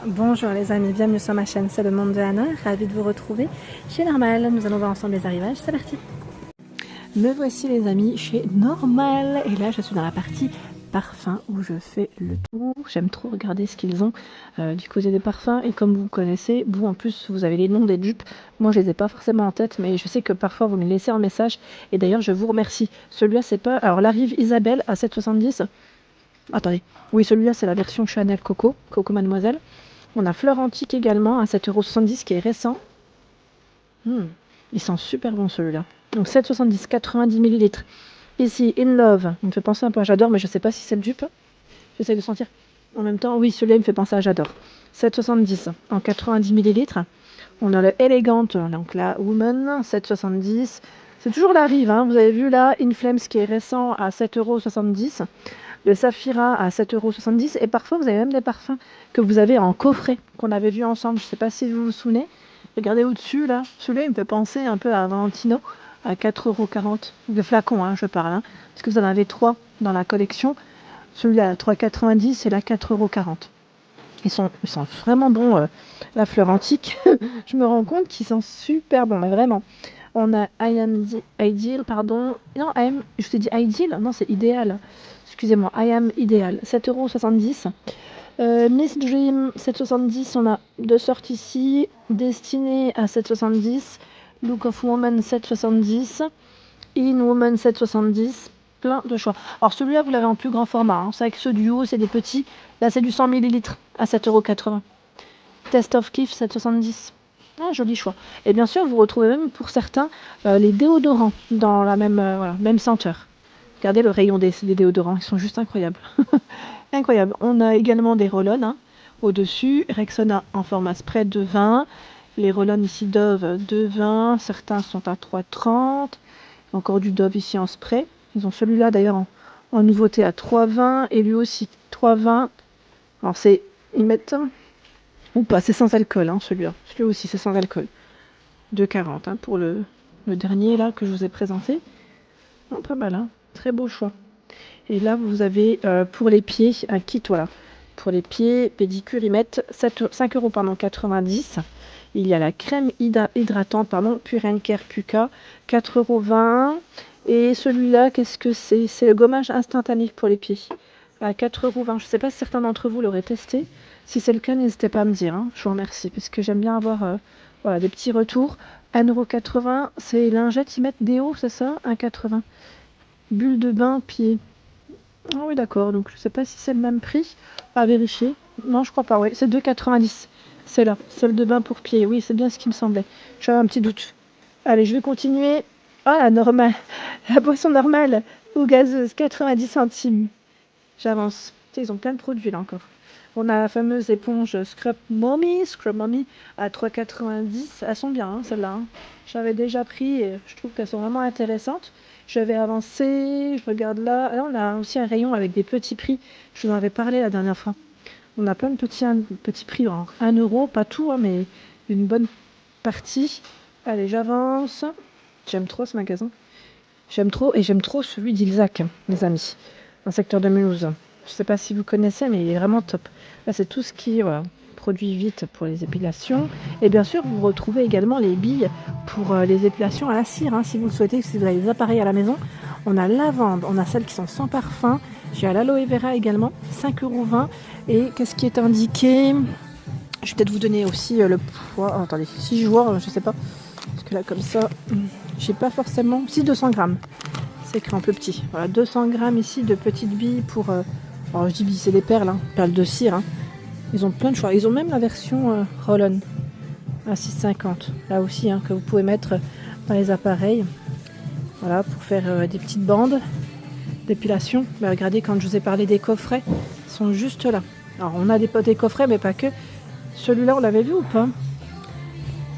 Bonjour les amis, bienvenue sur ma chaîne, c'est le monde de Anna, ravie de vous retrouver chez Normal. Nous allons voir ensemble les arrivages, c'est parti. Me voici les amis chez Normal et là je suis dans la partie parfum où je fais le tour. J'aime trop regarder ce qu'ils ont du côté des parfums et comme vous connaissez, vous en plus vous avez les noms des dupes, moi je les ai pas forcément en tête mais je sais que parfois vous me laissez un message et d'ailleurs je vous remercie. Celui-là c'est pas... Alors la Rive Isabelle à 7,70. Attendez, oui celui-là c'est la version Chanel Coco, Coco Mademoiselle. On a Fleur Antique également à 7,70 € qui est récent. Il sent super bon celui-là. Donc 7,70 €, 90 ml. Ici, In Love, il me fait penser un peu à J'adore, mais je ne sais pas si c'est le dupe. J'essaie de sentir. En même temps, oui, celui-là il me fait penser à J'adore. 7,70 € en 90 ml. On a le Elegant, donc la Woman, 7,70 €. C'est toujours la Rive, hein. Vous avez vu là, In Flames qui est récent à 7,70 €. Le Saphira à 7,70 € et parfois vous avez même des parfums que vous avez en coffret qu'on avait vu ensemble, je ne sais pas si vous vous souvenez. Regardez au-dessus là, celui-là il me fait penser un peu à Valentino à 4,40 €. Le flacon je parle, parce que vous en avez 3 dans la collection. Celui-là à 3,90 € et là 4,40 €. Ils sont vraiment bons, la Fleur Antique. Je me rends compte qu'ils sont super bons, mais vraiment. On a I Am Ideal, pardon. Non, je t'ai dit Ideal, non c'est Idéal. Excusez-moi, I Am Ideal, 7,70 €. Miss Dream, 7,70 €. On a deux sortes ici. Destiné à 7,70 €. Look of Woman, 7,70 €. In Woman, 7,70 €. Plein de choix. Alors celui-là, vous l'avez en plus grand format. C'est avec ceux du haut, c'est des petits. Là, c'est du 100 ml à 7,80 €. Test of Kiff, 7,70 €. Ah, joli choix. Et bien sûr, vous retrouvez même pour certains les déodorants dans la même, même senteur. Regardez le rayon des déodorants, ils sont juste incroyables. Incroyable. On a également des roll-on au-dessus. Rexona en format spray 2,20 €. Les roll-on ici Dove 2,20 €. Certains sont à 3,30 €. Encore du Dove ici en spray. Ils ont celui-là d'ailleurs en nouveauté à 3,20 € et lui aussi 3,20 €. Alors ils mettent ou pas, c'est sans alcool celui-là. Celui-là aussi c'est sans alcool. 2,40 € pour le dernier là que je vous ai présenté. Pas mal, très beau choix. Et là, vous avez pour les pieds un kit, voilà. Pour les pieds, pédicure, ils mettent 5,90 €. Il y a la crème hydratante, Pure and Care Puka, 4,20 €. Et celui-là, qu'est-ce que c'est? C'est le gommage instantané pour les pieds, à 4,20 €. Je ne sais pas si certains d'entre vous l'auraient testé. Si c'est le cas, n'hésitez pas à me dire. Je vous remercie, parce que j'aime bien avoir des petits retours. 1,80 €, c'est lingettes, ils mettent déo, c'est ça? 1,80 €. Bulle de bain, pied. Ah oui, d'accord, donc je sais pas si c'est le même prix, à vérifier. Non, je crois pas, oui, c'est 2,90 €. C'est là, salle de bain pour pied, oui, c'est bien ce qui me semblait. J'avais un petit doute. Allez, je vais continuer. Ah, la normale, la boisson normale ou gazeuse, 90 centimes. J'avance. Tu sais, ils ont plein de produits là encore. On a la fameuse éponge Scrub Mommy à 3,90 €. Elles sont bien, celles-là. J'avais déjà pris et je trouve qu'elles sont vraiment intéressantes. Je vais avancer, je regarde là. Là, on a aussi un rayon avec des petits prix. Je vous en avais parlé la dernière fois. On a plein de petits prix. 1 €, pas tout, mais une bonne partie. Allez, j'avance. J'aime trop ce magasin. J'aime trop et j'aime trop celui d'Ilzac, les amis. Dans le secteur de Mulhouse. Je ne sais pas si vous connaissez, mais il est vraiment top. Là, c'est tout ce qui est produit vite pour les épilations. Et bien sûr, vous retrouvez également les billes pour les épilations à la cire, si vous le souhaitez, si vous avez des appareils à la maison. On a lavande, on a celles qui sont sans parfum. J'ai à l'aloe vera également, 5,20 €. Et qu'est-ce qui est indiqué? Je vais peut-être vous donner aussi le poids. Oh, attendez, si je vois, je sais pas. Parce que là, comme ça, j'ai pas forcément. Si, 200 grammes. C'est écrit un peu petit. Voilà, 200 grammes ici de petites billes pour. Alors, je dis billes, c'est des perles, perles de cire. Ils ont plein de choix. Ils ont même la version roll-on à 6,50 €. Là aussi, que vous pouvez mettre dans les appareils. Voilà, pour faire des petites bandes d'épilation. Mais regardez, quand je vous ai parlé des coffrets, ils sont juste là. Alors, on a des coffrets, mais pas que. Celui-là, on l'avait vu ou pas?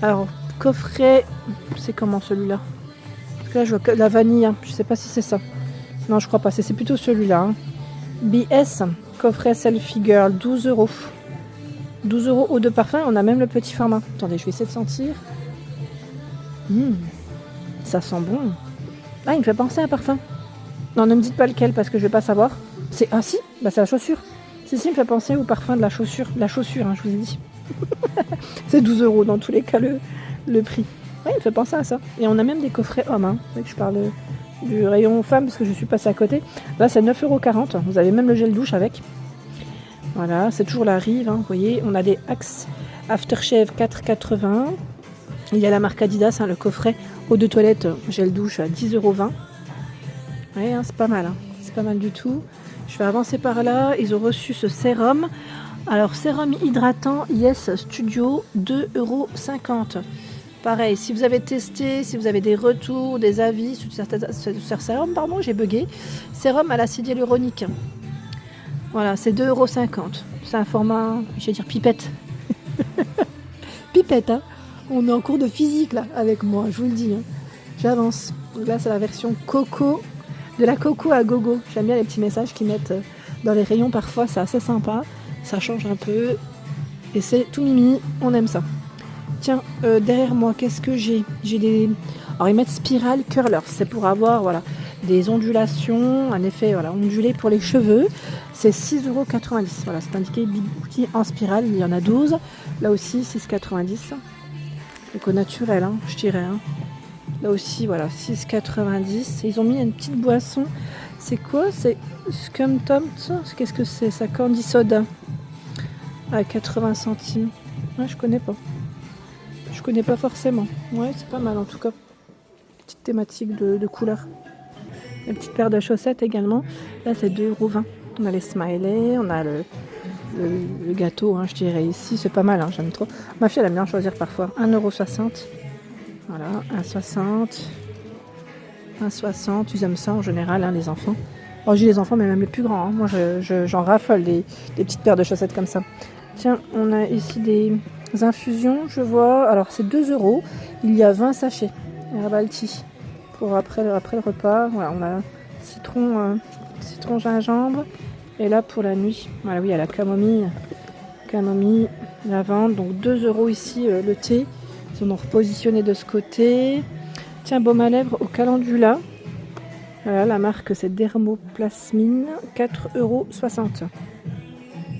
Alors, coffret, c'est comment celui-là? Parce que là, je vois que la vanille, je sais pas si c'est ça. Non, je crois pas, c'est plutôt celui-là. BS, coffret Selfie Girl, 12 €. 12 € eau de parfum, on a même le petit format. Attendez, je vais essayer de sentir. Ça sent bon. Ah, il me fait penser à un parfum. Non, ne me dites pas lequel parce que je vais pas savoir. Ah si, c'est la chaussure. Ceci me fait penser au parfum de la chaussure. La chaussure, hein, je vous ai dit. C'est 12 € dans tous les cas le prix. Oui, il me fait penser à ça. Et on a même des coffrets hommes. Hein. C'est vrai que je parle du rayon femmes parce que je suis passée à côté. Là, c'est 9,40 €. Vous avez même le gel douche avec. Voilà, c'est toujours la Rive. Hein, vous voyez, on a des Axe Aftershave 4,80 €. Il y a la marque Adidas, hein, le coffret eau de toilette gel douche à 10,20 €. Ouais, hein, c'est pas mal. Hein. C'est pas mal du tout. Je vais avancer par là. Ils ont reçu ce sérum. Alors, sérum hydratant Yes Studio, 2,50 €. Pareil, si vous avez testé, si vous avez des retours, des avis sur ce sérum, pardon, j'ai bugué. Sérum à l'acide hyaluronique. Voilà, c'est 2,50 €. C'est un format, je vais dire pipette. Pipette, hein. On est en cours de physique là, avec moi, je vous le dis. Hein. J'avance. Donc là, c'est la version coco, de la coco à gogo. J'aime bien les petits messages qu'ils mettent dans les rayons parfois, c'est assez sympa. Ça change un peu. Et c'est tout mimi, on aime ça. Tiens, derrière moi, qu'est-ce que j'ai? J'ai des... Alors, ils mettent Spiral Curlers. C'est pour avoir, voilà, des ondulations, un effet, voilà, ondulé pour les cheveux. C'est 6,90 €. Voilà, c'est indiqué Big en spirale. Il y en a 12. Là aussi, 6,90 €. Donc au naturel, hein, je dirais. Hein. Là aussi, voilà, 6,90 €. Ils ont mis une petite boisson. C'est quoi? C'est Scum Tom. Qu'est-ce que c'est? Ça, Candy Soda. À 80 centimes. Ouais, je connais pas. Je connais pas forcément. Ouais, c'est pas mal en tout cas. Petite thématique de couleur. Une petite paire de chaussettes également. Là, c'est 2,20 €. On a les smileys, on a le gâteau, hein, je dirais ici. C'est pas mal, hein, j'aime trop. Ma fille, elle aime bien choisir parfois. 1,60 €. Voilà, 1,60 €. 1,60 €. Ils aiment ça en général, hein, les enfants. Oh, j'ai les enfants, mais même les plus grands. Hein. Moi, j'en raffole des petites paires de chaussettes comme ça. Tiens, on a ici des infusions, je vois. Alors, c'est 2 €. Il y a 20 sachets. Herbal tea. Pour après le repas. Voilà, on a citron gingembre. Et là, pour la nuit, voilà, oui, il y a la camomille, lavande. Donc, 2 € ici, le thé. Ils ont repositionné de ce côté. Tiens, baume à lèvres au calendula. Voilà, la marque, c'est Dermoplasmine. 4,60 €.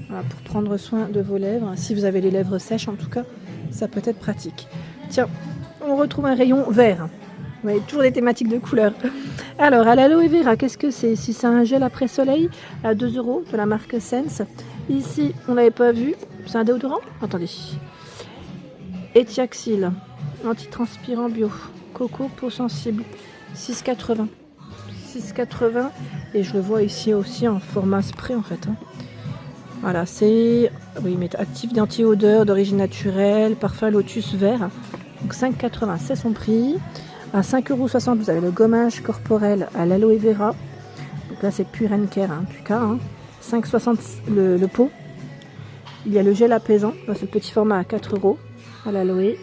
Voilà, pour prendre soin de vos lèvres. Si vous avez les lèvres sèches, en tout cas, ça peut être pratique. Tiens, on retrouve un rayon vert. Vous voyez, toujours des thématiques de couleurs. Alors, à l'aloe vera, qu'est-ce que c'est? Si c'est un gel après soleil, à 2 € de la marque Sense. Ici, on ne l'avait pas vu. C'est un déodorant? Attendez. Etiaxil, antitranspirant bio. Coco, peau sensible. 6,80 €. 6,80 €. Et je le vois ici aussi en format spray, en fait. Hein. Voilà, c'est... Oui, mais actif d'anti-odeur, d'origine naturelle, parfum lotus vert. Donc 5,80 €, c'est son prix. À 5,60 €, vous avez le gommage corporel à l'aloe vera. Donc là, c'est Pure & Care, hein, Puka. Hein. 5,60 € le pot. Il y a le gel apaisant. C'est le petit format à 4 € à l'aloe.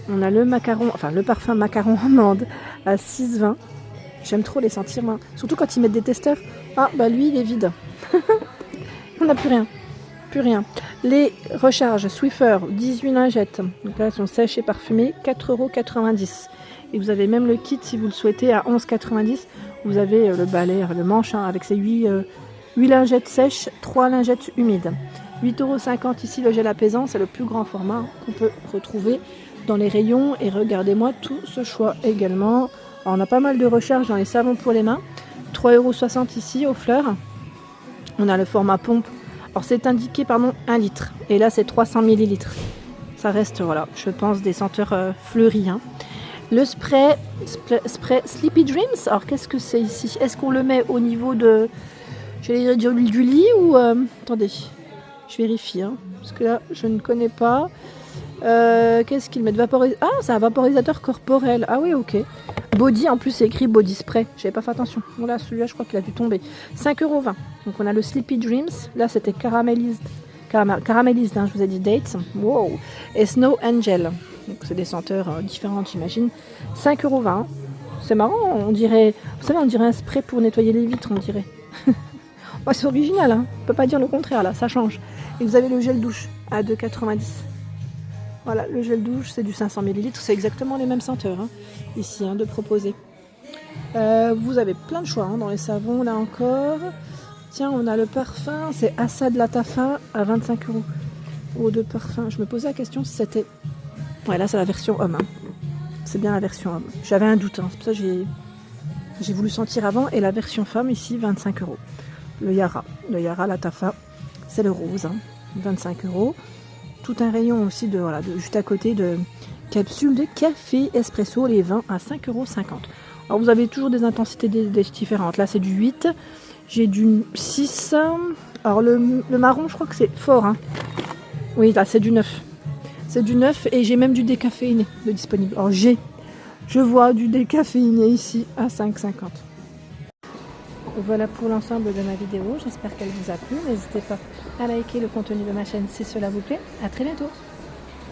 On a le macaron, enfin le parfum macaron amande à 6,20 €. J'aime trop les sentir, moi. Surtout quand ils mettent des testeurs. Ah, bah lui, il est vide. On n'a plus rien. Plus rien. Les recharges Swiffer, 18 lingettes. Donc là, elles sont sèches et parfumées, 4,90 €. Et vous avez même le kit, si vous le souhaitez, à 11,90 €. Vous avez le balai, le manche, hein, avec ses 8 lingettes sèches, 3 lingettes humides. 8,50 € ici, le gel apaisant. C'est le plus grand format qu'on peut retrouver dans les rayons. Et regardez-moi tout ce choix également. Alors, on a pas mal de recharges dans les savons pour les mains. 3,60 € ici, aux fleurs. On a le format pompe. Alors c'est indiqué, 1 litre. Et là, c'est 300 ml. Ça reste, voilà, je pense, des senteurs fleuries. Hein. Le spray Sleepy Dreams. Alors, qu'est-ce que c'est ici? Est-ce qu'on le met au niveau de... J'allais dire du lit ou... attendez, je vérifie. Hein, parce que là, je ne connais pas. Qu'est-ce qu'ils mettent? Ah, c'est un vaporisateur corporel. Ah oui, ok. Body, en plus, c'est écrit body spray. J'avais pas fait attention. Bon, là, celui-là, je crois qu'il a dû tomber. 5,20 €. Donc, on a le Sleepy Dreams. Là, c'était caramélisé, hein, je vous ai dit dates. Wow. Et Snow Angel. Donc, c'est des senteurs différentes, j'imagine. 5,20 €. C'est marrant, on dirait... Vous savez, on dirait un spray pour nettoyer les vitres, on dirait. Ouais, c'est original, hein. On peut pas dire le contraire, là. Ça change. Et vous avez le gel douche à 2,90 €. Voilà, le gel douche, c'est du 500 ml. C'est exactement les mêmes senteurs, hein, ici, de proposer. Vous avez plein de choix hein, dans les savons, là encore. Tiens, on a le parfum, c'est Assad Latafa à 25 €. Eau de parfum. Je me posais la question si c'était... Ouais, là c'est la version homme. Hein. C'est bien la version homme. J'avais un doute, hein. C'est pour ça que j'ai voulu sentir avant. Et la version femme ici, 25 €. Le Yara Latafa, c'est le rose, hein. 25 €. Tout un rayon aussi de juste à côté de capsules de café espresso, les vins à 5,50 €. Alors vous avez toujours des intensités différentes. Là c'est du 8, j'ai du 6. Alors le marron, je crois que c'est fort. Hein. Oui, là c'est du 9. C'est du 9 et j'ai même du décaféiné de disponible. Alors je vois du décaféiné ici à 5,50 €. Voilà pour l'ensemble de ma vidéo. J'espère qu'elle vous a plu. N'hésitez pas à liker le contenu de ma chaîne si cela vous plaît. À très bientôt.